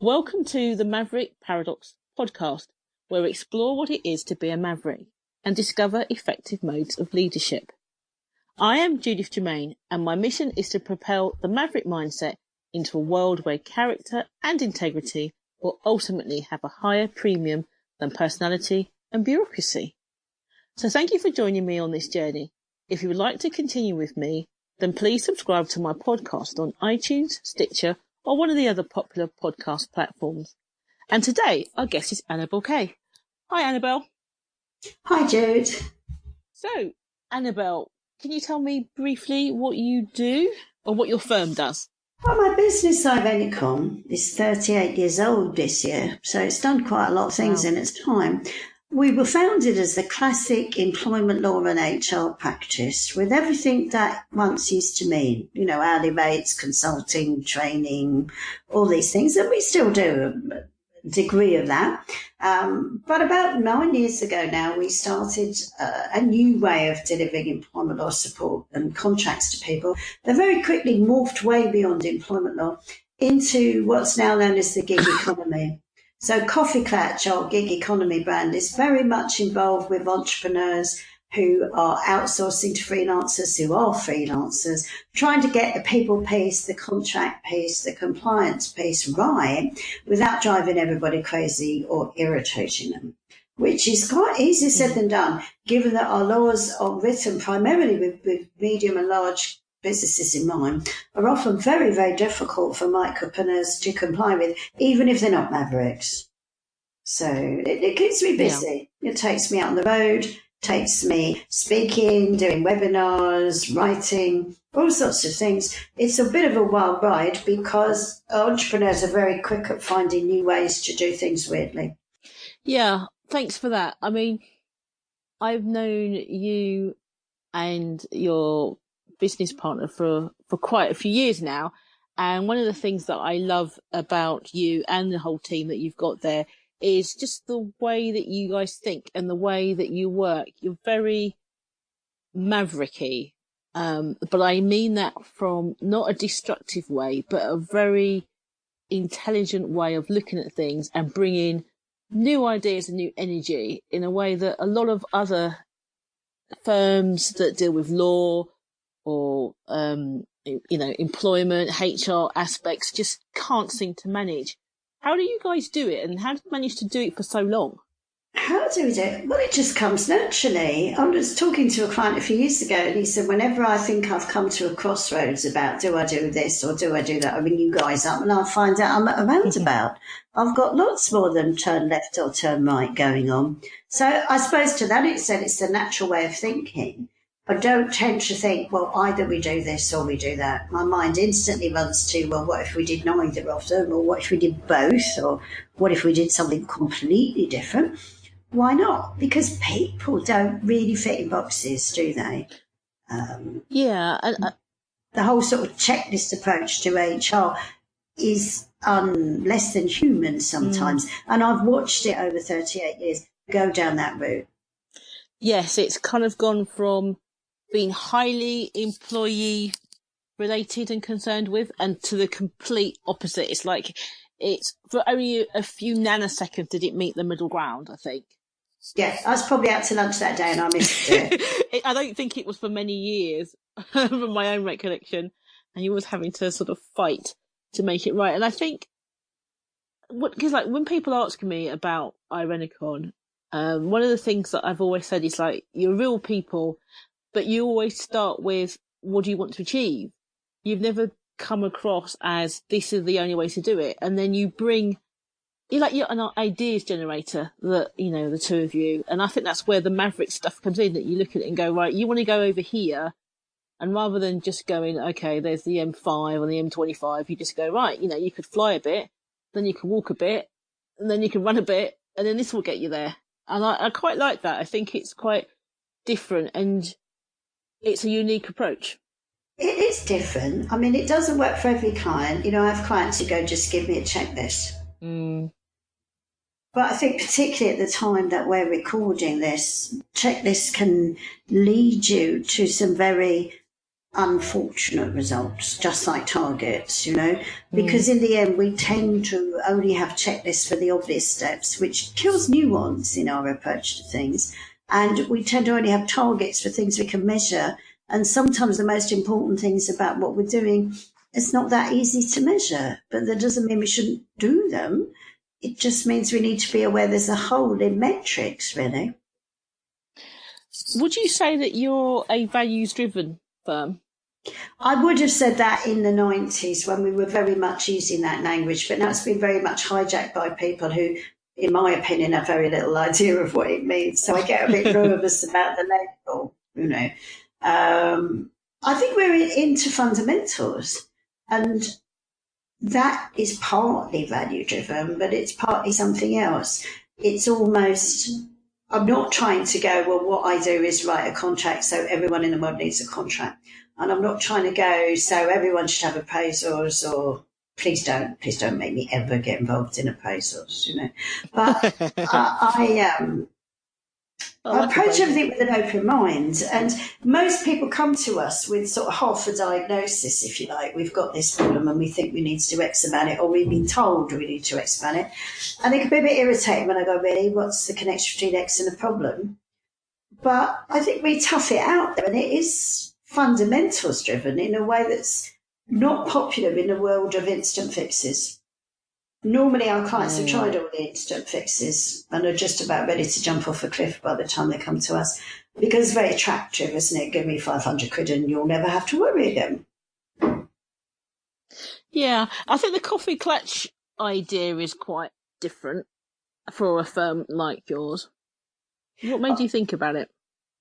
Welcome to the Maverick Paradox Podcast, where we explore what it is to be a maverick and discover effective modes of leadership. I am Judith Germain, and my mission is to propel the maverick mindset into a world where character and integrity will ultimately have a higher premium than personality and bureaucracy. So thank you for joining me on this journey. If you would like to continue with me, then please subscribe to my podcast on iTunes, Stitcher, or one of the other popular podcast platforms. And today, our guest is Annabel Kaye. Hi, Annabel. Hi, Jude. So, Annabel, can you tell me briefly what you do or what your firm does? Well, my business, Ivenicom, is 38 years old this year, so it's done quite a lot of things in its time. We were founded as the classic employment law and HR practice with everything that once used to mean, hourly rates, consulting, training, all these things, and we still do a degree of that. But about 9 years ago now, we started a new way of delivering employment law support and contracts to people that very quickly morphed way beyond employment law into what's now known as the gig economy. So Coffee Clutch, our gig economy brand, is very much involved with entrepreneurs who are outsourcing to freelancers, who are freelancers, trying to get the people piece, the contract piece, the compliance piece right without driving everybody crazy or irritating them, which is quite easier said than done, given that our laws are written primarily with medium and large businesses in mind, are often very, very difficult for micropreneurs to comply with, even if they're not mavericks. So it keeps me busy. Yeah. It takes me out on the road, takes me speaking, doing webinars, writing, all sorts of things. It's a bit of a wild ride because entrepreneurs are very quick at finding new ways to do things weirdly. Yeah, thanks for that. I mean, I've known you and your business partner for quite a few years now, and one of the things that I love about you and the whole team that you've got there is just the way that you guys think and the way that you work. You're very mavericky, but I mean that from not a destructive way, but a very intelligent way of looking at things and bringing new ideas and new energy in a way that a lot of other firms that deal with law or, employment, HR aspects just can't seem to manage. How do you guys do it, and how do you manage to do it for so long? How do we do it? Well, it just comes naturally. I was talking to a client a few years ago, and he said, whenever I think I've come to a crossroads about do I do this or do I do that, I ring you guys up and I find out I'm at a roundabout. I've got lots more than turn left or turn right going on. So I suppose to that extent, it's the natural way of thinking. I don't tend to think, well, either we do this or we do that. My mind instantly runs to, well, what if we did neither of them? Or what if we did both? Or what if we did something completely different? Why not? Because people don't really fit in boxes, do they? The whole sort of checklist approach to HR is less than human sometimes. And I've watched it over 38 years go down that route. Yes, it's kind of gone from being highly employee related and concerned with, and to the complete opposite. It's like it's for only a few nanoseconds did it meet the middle ground, I think. Yeah, I was probably out to lunch that day and I missed it. I don't think it was for many years from my own recollection, and you was having to sort of fight to make it right. And I think because like when people ask me about Ivenicom, one of the things that I've always said is like, you're real people, but you always start with, what do you want to achieve? You've never come across as this is the only way to do it. And then you're an ideas generator, that, the two of you. And I think that's where the maverick stuff comes in, that you look at it and go, right, you want to go over here. And rather than just going, okay, there's the M5 or the M25, you just go, right, you could fly a bit, then you can walk a bit, and then you can run a bit, and then this will get you there. And I quite like that. I think it's quite different, and it's a unique approach. It is different. I mean, it doesn't work for every client. I have clients who go, just give me a checklist. But I think particularly at the time that we're recording this, checklists can lead you to some very unfortunate results, just like targets, because in the end we tend to only have checklists for the obvious steps, which kills nuance in our approach to things. And we tend to only have targets for things we can measure. And sometimes the most important things about what we're doing, it's not that easy to measure, but that doesn't mean we shouldn't do them. It just means we need to be aware there's a hole in metrics, really. Would you say that you're a values-driven firm? I would have said that in the 90s when we were very much using that language, but now it's been very much hijacked by people who, in my opinion, have very little idea of what it means. So I get a bit nervous about the label, I think we're into fundamentals, and that is partly value-driven, but it's partly something else. It's almost, I'm not trying to go, well, what I do is write a contract, so everyone in the world needs a contract. And I'm not trying to go, so everyone should have appraisals, or please don't make me ever get involved in appraisals, But I approach everything with an open mind, and most people come to us with sort of half a diagnosis, if you like. We've got this problem and we think we need to do X about it, or we've been told we need to X about it. And it can be a bit irritating when I go, really, what's the connection between X and the problem? But I think we tough it out there, and it is fundamentals driven in a way that's not popular in the world of instant fixes. Normally our clients have tried all the instant fixes and are just about ready to jump off a cliff by the time they come to us, because it's very attractive, isn't it? Give me 500 quid and you'll never have to worry again. Yeah, I think the coffee clutch idea is quite different for a firm like yours. What made you think about it?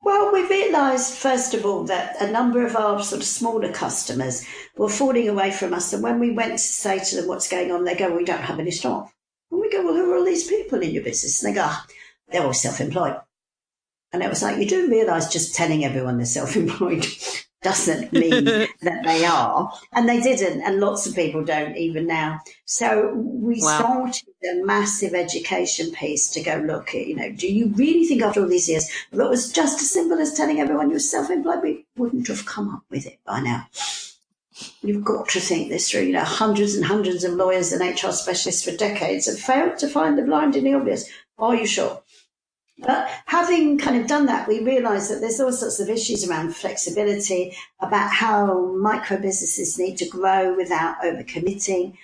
Well, we realised, first of all, that a number of our sort of smaller customers were falling away from us. And when we went to say to them what's going on, they go, well, we don't have any staff. And we go, well, who are all these people in your business? And they go, they're all self-employed. And it was like, you do realise just telling everyone they're self-employed doesn't mean that they are. And they didn't. And lots of people don't even now. So we started a massive education piece to go look at, do you really think after all these years, if it was just as simple as telling everyone you're self-employed, we wouldn't have come up with it by now. You've got to think this through. Hundreds and hundreds of lawyers and HR specialists for decades have failed to find the blind and the obvious. Are you sure? But having kind of done that, we realised that there's all sorts of issues around flexibility, about how micro businesses need to grow without overcommitting,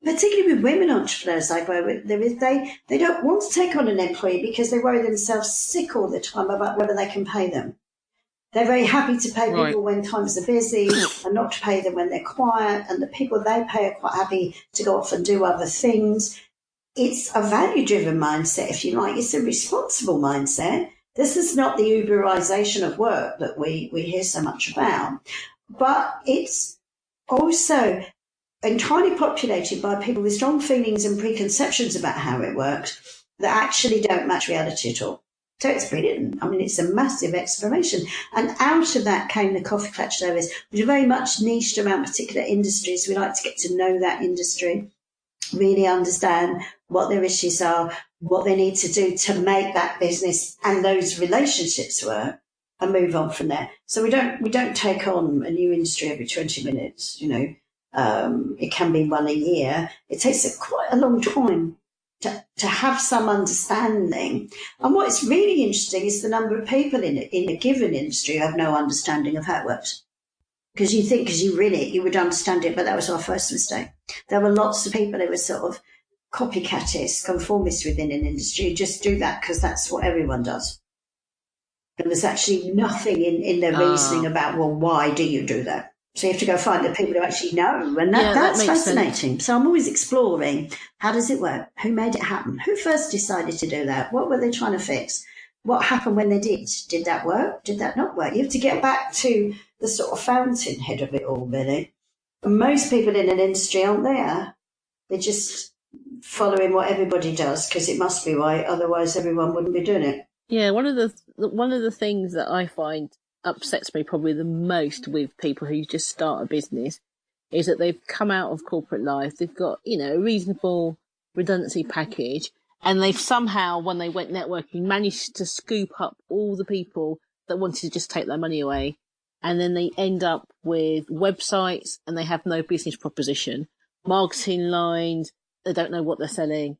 particularly with women entrepreneurs I grow with. They don't want to take on an employee because they worry themselves sick all the time about whether they can pay them. They're very happy to pay people when times are busy and not to pay them when they're quiet, and the people they pay are quite happy to go off and do other things. It's a value-driven mindset, if you like. It's a responsible mindset. This is not the Uberization of work that we hear so much about, but it's also entirely populated by people with strong feelings and preconceptions about how it works that actually don't match reality at all. So it's brilliant. I mean, it's a massive exploration. And out of that came the Coffee Clutch service, which is very much niched around particular industries. We like to get to know that industry, really understand what their issues are, what they need to do to make that business and those relationships work, and move on from there. So we don't take on a new industry every 20 minutes, It can be one a year. It takes quite a long time to have some understanding. And what's really interesting is the number of people in a given industry who have no understanding of how it works. Because you think, because you read it, you would understand it, but that was our first mistake. There were lots of people who were sort of copycatists, conformists within an industry, who just do that because that's what everyone does. And there's actually nothing in their reasoning about, well, why do you do that? So you have to go find the people who actually know, and that's fascinating. Sense. So I'm always exploring, how does it work? Who made it happen? Who first decided to do that? What were they trying to fix? What happened when they did? Did that work? Did that not work? You have to get back to the sort of fountainhead of it all, really. And most people in an industry aren't there. They're just following what everybody does because it must be right, otherwise everyone wouldn't be doing it. Yeah, one of the things that I find upsets me probably the most with people who just start a business is that they've come out of corporate life, they've got, a reasonable redundancy package, and they've somehow, when they went networking, managed to scoop up all the people that wanted to just take their money away and then they end up with websites and they have no business proposition, marketing lines, they don't know what they're selling,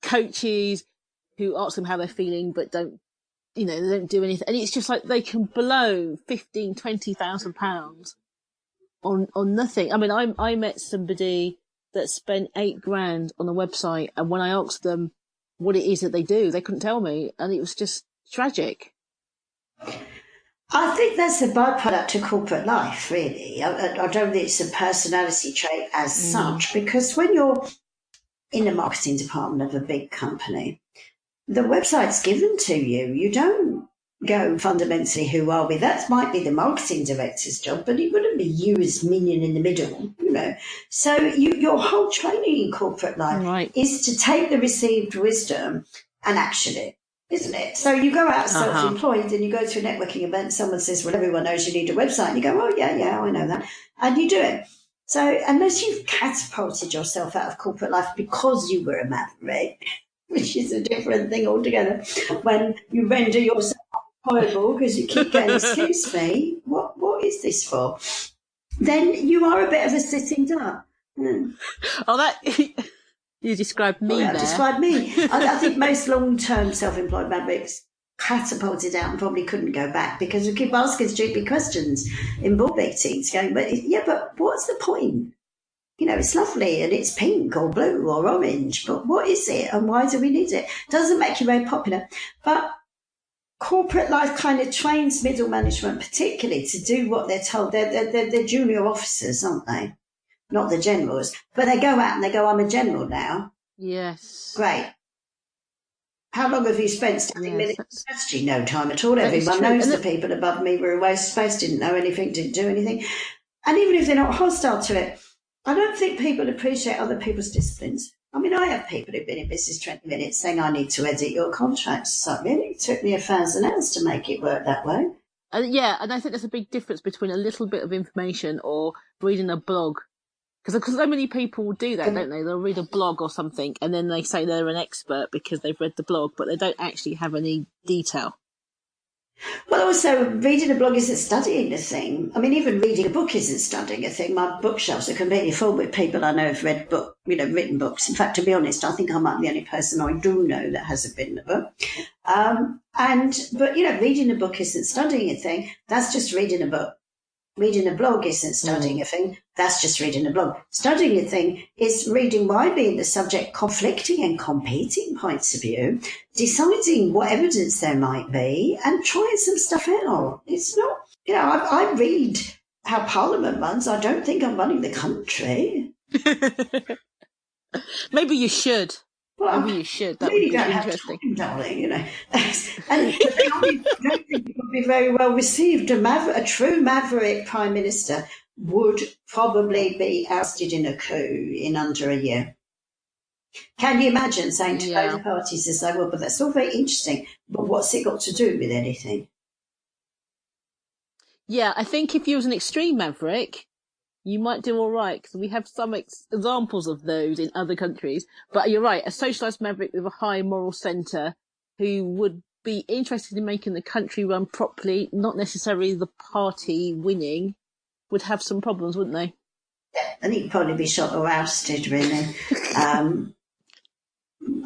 coaches who ask them how they're feeling but don't, they don't do anything. And it's just like they can blow 15, 20,000 pounds on nothing. I mean, I met somebody that spent $8,000 on a website, and when I asked them what it is that they do, they couldn't tell me, and it was just tragic. I think that's a byproduct of corporate life, really. I don't think it's a personality trait as such, because when you're in the marketing department of a big company, the website's given to you. You don't go fundamentally, who are we? That might be the marketing director's job, but it wouldn't be you as minion in the middle, So your whole training in corporate life is to take the received wisdom and action it, isn't it? So you go out self-employed and you go to a networking event, someone says, well, everyone knows you need a website. And you go, oh, yeah, I know that. And you do it. So unless you've catapulted yourself out of corporate life because you were a maverick, which is a different thing altogether, when you render yourself horrible because you keep going, excuse me, what is this for? Then you are a bit of a sitting duck. Oh, that you described me there. Described me. I think most long-term self-employed mavericks catapulted out and probably couldn't go back because we keep asking stupid questions in board meetings, going, but what's the point? It's lovely and it's pink or blue or orange, but what is it and why do we need it? Doesn't make you very popular. But corporate life kind of trains middle management particularly to do what they're told. They're junior officers, aren't they? Not the generals. But they go out and they go, I'm a general now. Yes. Great. How long have you spent studying military strategy? No time at all. Everyone knows the people above me were a waste of space, didn't know anything, didn't do anything. And even if they're not hostile to it, I don't think people appreciate other people's disciplines. I mean, I have people who've been in business 20 minutes saying, I need to edit your contract. So really, it took me 1,000 hours to make it work that way. And I think there's a big difference between a little bit of information or reading a blog. Because so many people do that, don't they? They'll read a blog or something and then they say they're an expert because they've read the blog, but they don't actually have any detail. Well, also, reading a blog isn't studying a thing. I mean, even reading a book isn't studying a thing. My bookshelves are completely full with people I know have read written books. In fact, to be honest, I think I might be the only person I do know that hasn't written a book. But reading a book isn't studying a thing. That's just reading a book. Reading a blog isn't studying a thing. That's just reading a blog. Studying a thing is reading widely in the subject, conflicting and competing points of view, deciding what evidence there might be, and trying some stuff out. It's not, I read how Parliament runs. I don't think I'm running the country. Maybe you should. Well, maybe you should. That really would be interesting. Time, darling, And I don't think it would be very well received. A true maverick prime minister would probably be ousted in a coup in under a year. Can you imagine saying to both parties as they will, but that's all very interesting, but what's it got to do with anything? Yeah, I think if you was an extreme maverick, you might do all right, because we have some examples of those in other countries. But you're right, a socialized maverick with a high moral centre who would be interested in making the country run properly, not necessarily the party winning, would have some problems, wouldn't they? Yeah, and he'd probably be shot or ousted, really.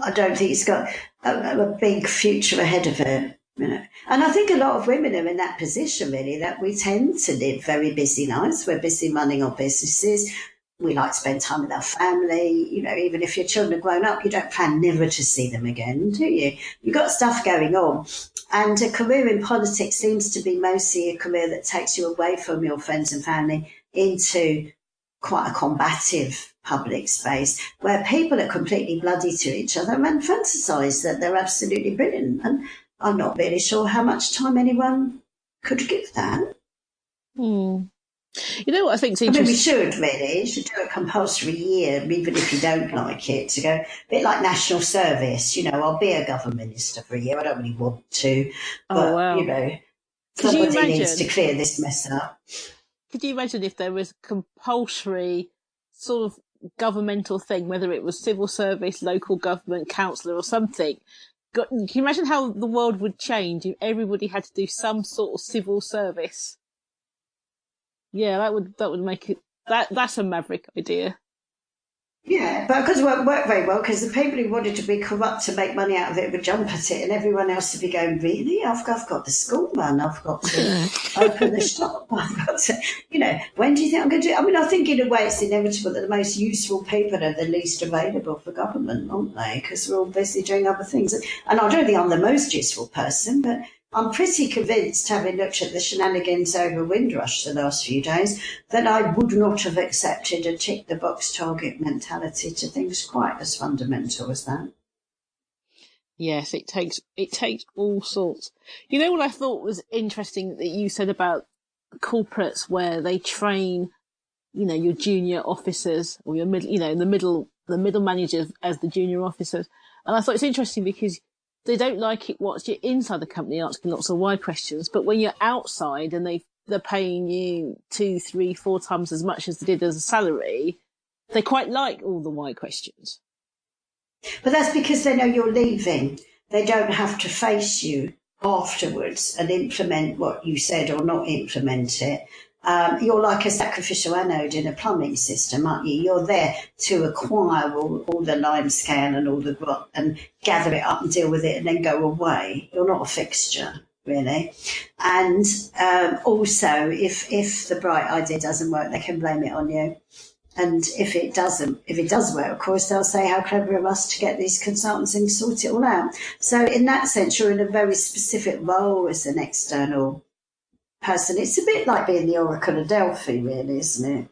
I don't think he's got a big future ahead of it. And I think a lot of women are in that position, really, that we tend to live very busy lives. We're busy running our businesses. We like to spend time with our family. Even if your children are grown up, you don't plan never to see them again, do you? You've got stuff going on. And a career in politics seems to be mostly a career that takes you away from your friends and family into quite a combative public space where people are completely bloody to each other and fantasise that they're absolutely brilliant. And I'm not really sure how much time anyone could give that. You know what I think's interesting? We should really. You should do a compulsory year, even if you don't like it, to go a bit like national service. I'll be a government minister for a year. I don't really want to, but somebody needs to clear this mess up. Could you imagine if there was a compulsory sort of governmental thing, whether it was civil service, local government, councillor or something? Can you imagine how the world would change if everybody had to do some sort of civil service? Yeah, that would make it, that's a Maverick idea. Yeah, but because it won't work very well, because the people who wanted to be corrupt to make money out of it would jump at it, and everyone else would be going, really? I've got the school run, I've got to open the shop, I've got to, when do you think I'm going to do it? I mean, I think in a way it's inevitable that the most useful people are the least available for government, aren't they? Because we're all busy doing other things. And I don't think I'm the most useful person, but I'm pretty convinced, having looked at the shenanigans over Windrush the last few days, that I would not have accepted a tick-the-box target mentality to things quite as fundamental as that. Yes, it takes all sorts. You know what I thought was interesting that you said about corporates where they train, your junior officers or your middle, the middle managers as the junior officers. And I thought it's interesting because they don't like it once you're inside the company asking lots of why questions, but when you're outside and they're paying you 2, 3, 4 times as much as they did as a salary, they quite like all the why questions. But that's because they know you're leaving. They don't have to face you afterwards and implement what you said or not implement it. You're like a sacrificial anode in a plumbing system, aren't you? You're there to acquire all the limescale and all the grot and gather it up and deal with it and then go away. You're not a fixture, really. And also, if the bright idea doesn't work, they can blame it on you. And if it does work, of course, they'll say how clever of us to get these consultants in to sort it all out. So in that sense, you're in a very specific role as an external person. It's a bit like being the Oracle of Delphi, really, isn't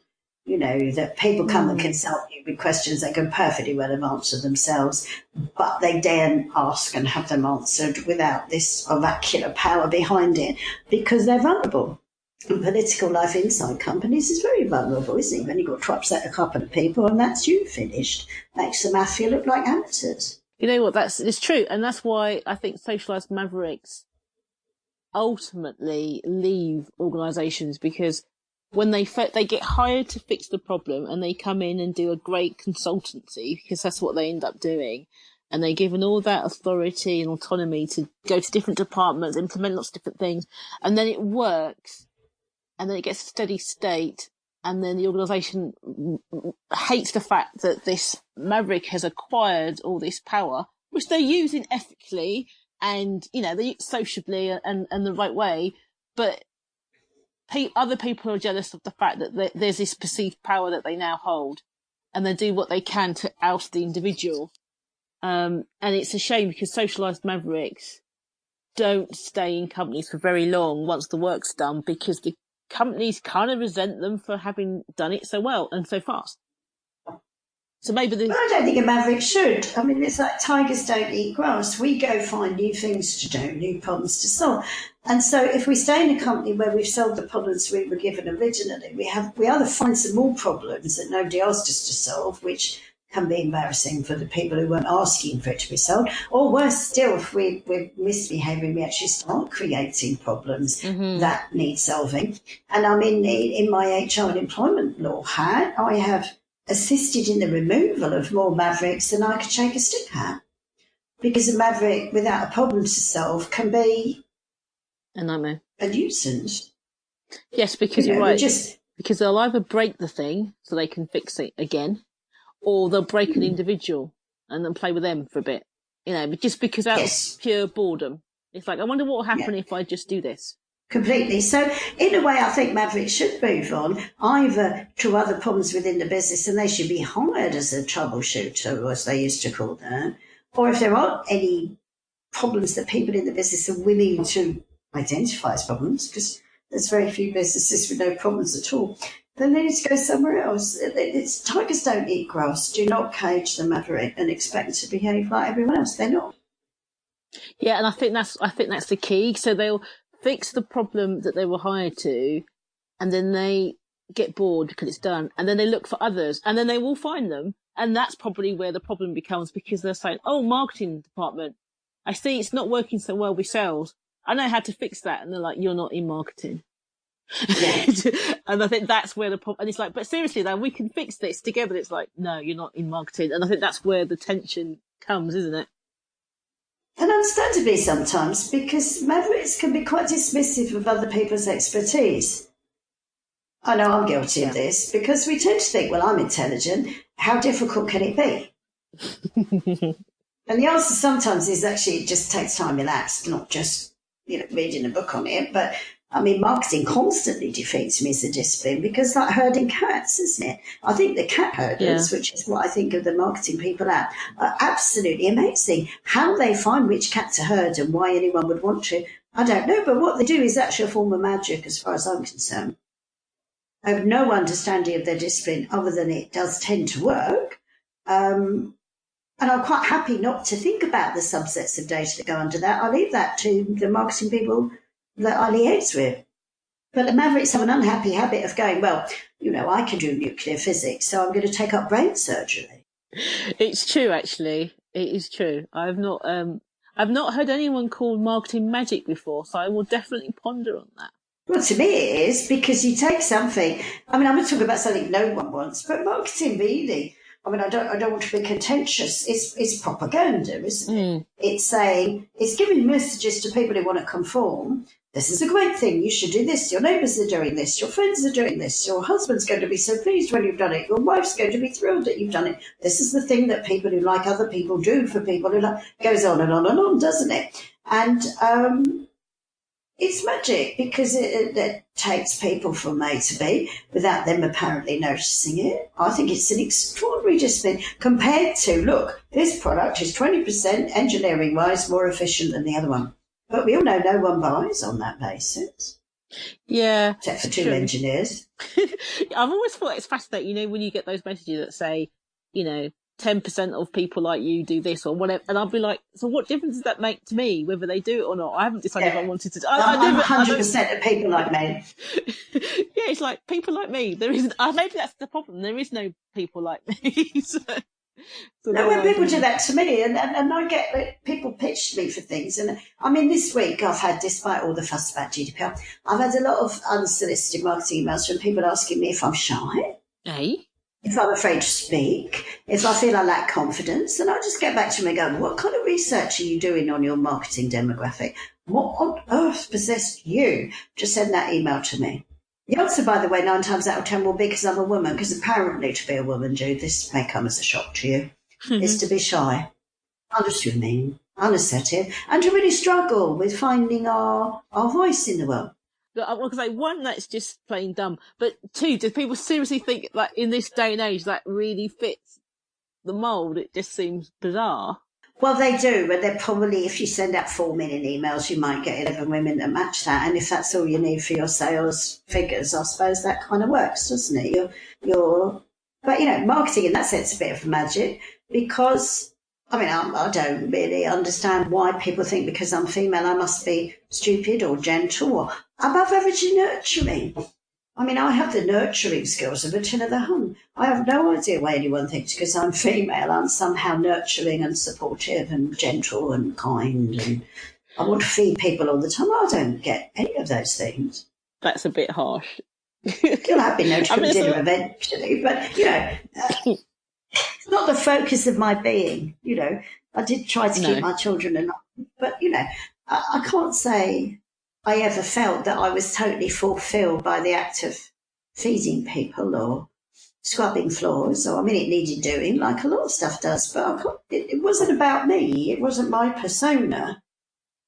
it? That people come and consult you with questions they can perfectly well have answered themselves, but they daren't ask and have them answered without this oracular power behind it because they're vulnerable. And political life inside companies is very vulnerable, isn't it? You've only got to upset a couple of people and that's you finished. Makes the mafia look like amateurs. You know what, it's true. And that's why I think socialized Mavericks ultimately leave organisations, because when they get hired to fix the problem and they come in and do a great consultancy, because that's what they end up doing, and they're given all that authority and autonomy to go to different departments, implement lots of different things, and then it works, and then it gets a steady state, and then the organisation hates the fact that this Maverick has acquired all this power, which they're using ethically and, they sociably and the right way, but other people are jealous of the fact that there's this perceived power that they now hold, and they do what they can to oust the individual. And it's a shame because socialized Mavericks don't stay in companies for very long once the work's done, because the companies kind of resent them for having done it so well and so fast. So maybe Well, I don't think a Maverick should. I mean, it's like tigers don't eat grass. We go find new things to do, new problems to solve. And so if we stay in a company where we've solved the problems we were given originally, we either find some more problems that nobody asked us to solve, which can be embarrassing for the people who weren't asking for it to be solved, or worse still, if we're misbehaving, we actually start creating problems that need solving. And I mean, in my HR and employment law hat, I have assisted in the removal of more Mavericks than I could shake a stick at. Because a Maverick without a problem to solve can be a nightmare, a nuisance. Yes, because you're right. Because they'll either break the thing so they can fix it again, or they'll break an individual and then play with them for a bit. Just because out of pure boredom. It's like, I wonder what will happen if I just do this. Completely. So in a way, I think Mavericks should move on either to other problems within the business, and they should be hired as a troubleshooter, as they used to call that, or if there aren't any problems that people in the business are willing to identify as problems, because there's very few businesses with no problems at all, then they need to go somewhere else. Tigers don't eat grass. Do not cage the Maverick and expect them to behave like everyone else. They're not. Yeah, and I think that's the key. So they'll fix the problem that they were hired to, and then they get bored because it's done, and then they look for others, and then they will find them, and that's probably where the problem becomes, because they're saying, oh, marketing department, I see it's not working so well with sales, I know how to fix that, and they're like, you're not in marketing. Yeah. And I think that's where the problem, and it's like, but seriously though, we can fix this together. It's like, no, you're not in marketing. And I think that's where the tension comes, isn't it? And understandably sometimes, because Mavericks can be quite dismissive of other people's expertise. I know I'm guilty of this because we tend to think, well, I'm intelligent. How difficult can it be? And the answer sometimes is actually it just takes time relaxed, not just, reading a book on it. But I mean, marketing constantly defeats me as a discipline because like herding cats, isn't it? I think the cat herders, which is what I think of the marketing people at, are absolutely amazing. How they find which cat to herd and why anyone would want to, I don't know. But what they do is actually a form of magic as far as I'm concerned. I have no understanding of their discipline other than it does tend to work. And I'm quite happy not to think about the subsets of data that go under that. I leave that to the marketing people that I liaise with. But the Mavericks have an unhappy habit of going, well, I can do nuclear physics, so I'm going to take up brain surgery. It's true, actually. It is true. I've not heard anyone called marketing magic before, so I will definitely ponder on that. Well, to me it is, because you take something, I mean, I'm going to talk about something no one wants, but marketing really, I mean, I don't want to be contentious. It's propaganda, isn't it? It's saying, it's giving messages to people who want to conform. This is a great thing. You should do this. Your neighbours are doing this. Your friends are doing this. Your husband's going to be so pleased when you've done it. Your wife's going to be thrilled that you've done it. This is the thing that people who like other people do for people who like, goes on and on and on, doesn't it? And, it's magic because it takes people from A to B without them apparently noticing it. I think it's an extraordinary discipline compared to, look, this product is 20% engineering-wise more efficient than the other one. But we all know no one buys on that basis. Yeah. Except for two engineers. I've always thought it's fascinating, when you get those messages that say, 10% of people like you do this or whatever, and I'll be like, so what difference does that make to me, whether they do it or not? I haven't decided if I wanted to. I'm 100% of people like me. Yeah, it's like people like me. There isn't. Maybe that's the problem. There is no people like me. so when people do that to me, and I get people pitch me for things, and I mean, this week I've had, despite all the fuss about GDPR, I've had a lot of unsolicited marketing emails from people asking me if I'm shy. Hey? If I'm afraid to speak, if I feel I lack confidence, and I just get back to them and go, what kind of research are you doing on your marketing demographic? What on earth possessed you to send that email to me? The answer, by the way, 9 times out of 10 will be because I'm a woman, because apparently to be a woman, Jude, this may come as a shock to you, is to be shy, unassuming, unassertive, and to really struggle with finding our voice in the world. Because one, that's just plain dumb. But two, do people seriously think like in this day and age that really fits the mould? It just seems bizarre. Well, they do, but they're probably, if you send out 4 million emails, you might get 11 women that match that. And if that's all you need for your sales figures, I suppose that kind of works, doesn't it? But marketing in that sense is a bit of magic because, I mean, I don't really understand why people think because I'm female I must be stupid or gentle or above averagely nurturing. I mean, I have the nurturing skills of Attila the Hun. I have no idea why anyone thinks because I'm female I'm somehow nurturing and supportive and gentle and kind and I want to feed people all the time. I don't get any of those things. That's a bit harsh. You'll have been known to come dinner eventually, but, it's not the focus of my being, I did try to keep my children alive, but, I can't say I ever felt that I was totally fulfilled by the act of feeding people or scrubbing floors. Or, I mean, it needed doing like a lot of stuff does, but it wasn't about me. It wasn't my persona.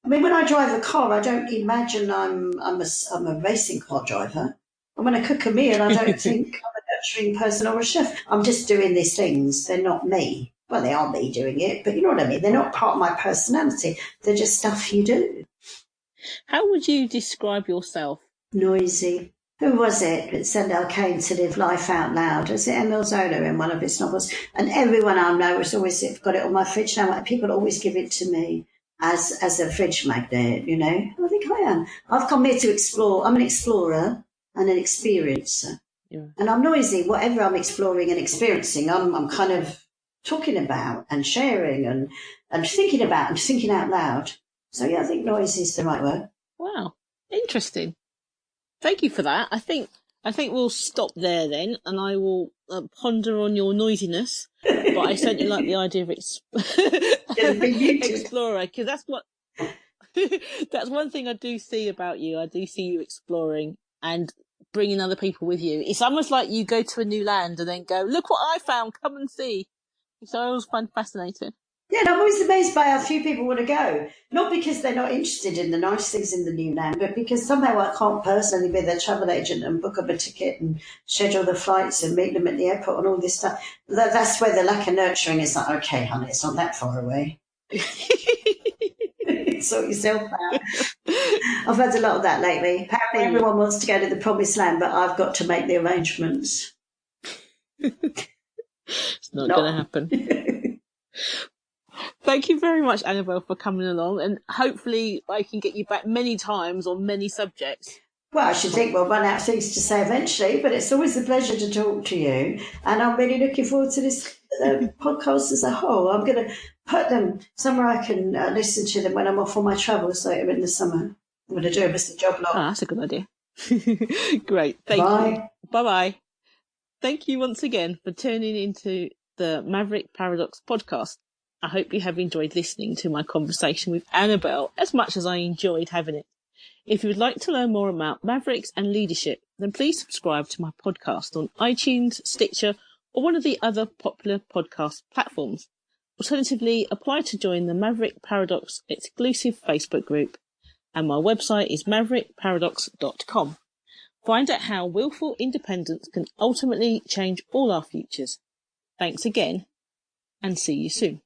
I mean, when I drive a car, I don't imagine I'm a racing car driver. And when I cook a meal, I don't think I'm a nurturing person or a chef. I'm just doing these things. They're not me. Well, they are me doing it, but you know what I mean? They're not part of my personality. They're just stuff you do. How would you describe yourself? Noisy. Who was it that said I came to live life out loud? Was it Emile Zola in one of his novels? And everyone I know has always got it on my fridge now. People always give it to me as a fridge magnet, I think I am. I've come here to explore. I'm an explorer and an experiencer. Yeah. And I'm noisy. Whatever I'm exploring and experiencing, I'm kind of talking about and sharing and thinking about and thinking out loud. So, yeah, I think noisy is the right word. Wow. Interesting. Thank you for that. I think we'll stop there then, and I will ponder on your noisiness. But I certainly like the idea of explorer, because that's what that's one thing I do see about you. I do see you exploring and bringing other people with you. It's almost like you go to a new land and then go, look what I found, come and see. Which I always find fascinating. Yeah, and I'm always amazed by how few people want to go. Not because they're not interested in the nice things in the new land, but because somehow I can't personally be their travel agent and book up a ticket and schedule the flights and meet them at the airport and all this stuff. That's where the lack of nurturing is like, okay, honey, it's not that far away. Sort yourself out. I've had a lot of that lately. Apparently everyone wants to go to the promised land, but I've got to make the arrangements. It's not going to happen. Thank you very much, Annabel, for coming along, and hopefully I can get you back many times on many subjects. Well, I should think we'll run out of things to say eventually, but it's always a pleasure to talk to you, and I'm really looking forward to this podcast as a whole. I'm going to put them somewhere I can listen to them when I'm off on my travels later in the summer. I'm going to do a Mr. Job lot. Oh, that's a good idea. Great. Thank you. Bye-bye. Thank you once again for tuning into the Maverick Paradox Podcast. I hope you have enjoyed listening to my conversation with Annabel as much as I enjoyed having it. If you would like to learn more about Mavericks and leadership, then please subscribe to my podcast on iTunes, Stitcher, or one of the other popular podcast platforms. Alternatively, apply to join the Maverick Paradox exclusive Facebook group, and my website is maverickparadox.com. Find out how willful independence can ultimately change all our futures. Thanks again, and see you soon.